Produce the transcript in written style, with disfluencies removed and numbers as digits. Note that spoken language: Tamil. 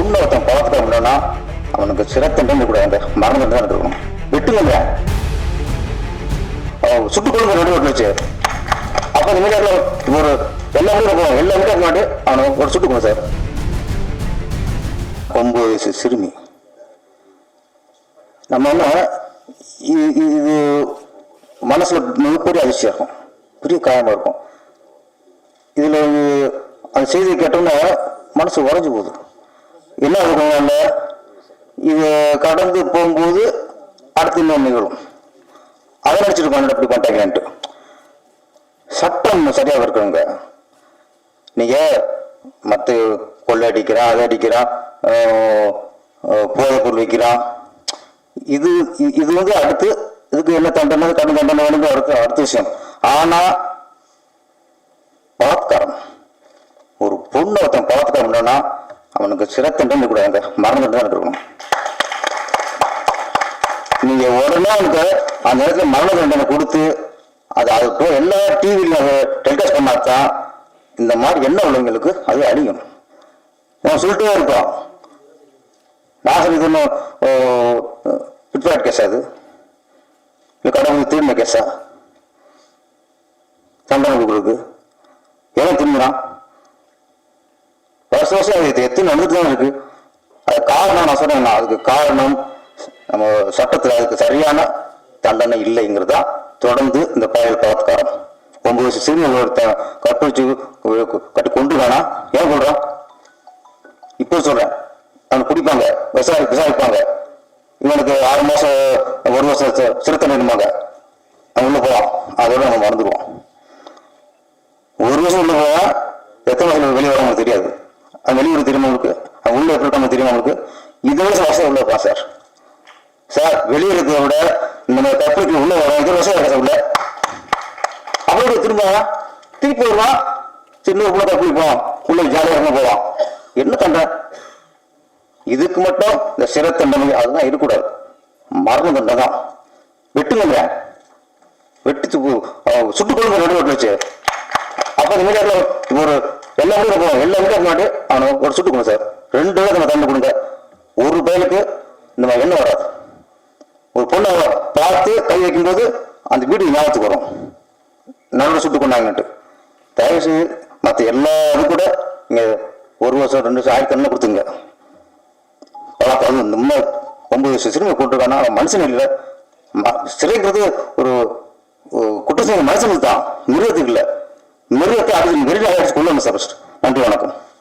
பொண்ணு ஒருத்தன் பார்த்துட்டோம்னா அவனுக்கு சிறத்தண்டை கூட அந்த மரண தண்டனை தான் இருக்கணும். விட்டுங்க சுட்டுக் கொள்ளுங்க நடுவில் வச்சு. அப்ப இந்த மீடியாவில் ஒரு எல்லா மீடியா முன்னாடி அவனை ஒரு சுட்டுக்கணும் சார். 9 வயசு சிறுமி. நம்ம என்ன இது மனசுல மிகப்பெரிய அதிர்ச்சியா இருக்கும், பெரிய காயமா இருக்கும். இதுல அந்த செய்தியை கேட்டோம்னா மனசு உறைஞ்சு போகுது. என்ன இருக்கும், இது கடந்து போகும்போது அடுத்து இன்னொன்று நிகழும். அதை நினைச்சிருக்கோம் இப்படி பண்ணிட்டாங்கன்ட்டு. சட்டம் சரியாக இருக்கிறவங்க, நீங்க மற்ற கொள்ளை அடிக்கிறான், அதை அடிக்கிறான், போதை பொருள் வைக்கிறான், இது இது அடுத்து இதுக்கு என்ன தண்டனை, கடும் தண்டனை வேணுங்க அடுத்த விஷயம். ஆனா பலாத்காரம், ஒரு பொண்ணு ஒருத்தன் பலாத்காரம்னா அவனுக்கு சிறத்தண்டனை கூட அந்த மரண தண்டனை தான் இருக்கணும். நீங்க உடனே அவனுக்கு அந்த நேரத்தில் மரண தண்டனை கொடுத்து அது எல்லா டிவியில டெலிகாஸ்ட் பண்ணாதான் இந்த மாதிரி என்ன உள்ளவங்களுக்கு அது அழியும். நான் சொல்லிட்டே இருக்கோம், நாசம் இது ஒன்றும் பிட்பாட் கேஸா, அது இல்லை கடவுளுக்கு திரும்ப கேஸா? தண்டனை கொடுக்குறது ஏன் திரும்பினான்? வருஷம் அது எத்தனை நடந்துட்டு தான் இருக்கு. அது காரணம் நான் சொன்னேன், அதுக்கு காரணம் நம்ம சட்டத்தில் அதுக்கு சரியான தண்டனை இல்லைங்கிறதா தொடர்ந்து இந்த பாலியல் பலாத்காரம். 9 வயசு சிறுமி ஒருத்தன் கற்பழிச்சு கட்டி கொண்டு வேணா ஏன் சொல்றான்? இப்போ சொல்றேன், அவனை பிடிப்பாங்க, விசாரிப்பாங்க, இவனுக்கு 6 மாசம் 1 வருஷம் சிறை தண்டிடுமாங்க, அவன் உள்ள போவான். அதோட நம்ம மறந்துடுவோம். 1 வருஷம் உள்ள போவான், எத்தனை வருஷம் வெளியே வர தெரியாது. அவன் வெளியூர் தெரியுமா அவனுக்கு? அவன் உள்ள எப்படி இருக்காம தெரியுமா அவனுக்கு? 20 வருஷம் உள்ள இருப்பான் சார். சார் வெளியே இருக்கிறத விட நம்ம கற்பழிக்கு உள்ள வரோம் 20 வருஷம் உள்ள. அப்படியே திருப்பி வருவான், சின்ன உள்ள கற்பழிப்போம், உள்ள ஜாலியாக போவான். என்ன தண்டனை? இதுக்கு மட்டும் இந்த சிறை தண்டனை அதுதான் இருக்கக்கூடாது, மரண தண்டனை தான். வெட்டுங்க, வெட்டி சுட்டுக் கொள்ளுங்க நடுவில் வச்சு. அப்ப இந்த மீடியாவில் ஒரு எல்லா மீடியா முன்னாடி அவனை ஒரு சுட்டுக்கணும் சார். 2 பேருக்கு நம்ம தண்டனை கொடுங்க. ஒரு பயலுக்கு இந்த மாதிரி என்ன வராது. ஒரு பொண்ணை பார்த்து கை வைக்கும்போது அந்த வீடு ஞாபகத்துக்கு வரும், நல்ல சுட்டு கொண்டாங்கன்ட்டு. தயவு செய்து மற்ற எல்லாரும் கூட நீங்க 1 வருஷம் 2 வருஷம் ஆயிரத்தி கொடுத்துங்க. இந்த 9 வயசு சிறுமி கூட்டுருக்கானா மனுஷன் இல்லை. சிறைங்கிறது ஒரு குற்றம் செய்ய மனுஷனுக்கு தான், மிருகத்துக்கு இல்லை. மிருகத்தை அடுத்து வெளியில் கொள்ளணும் சார். நன்றி, வணக்கம்.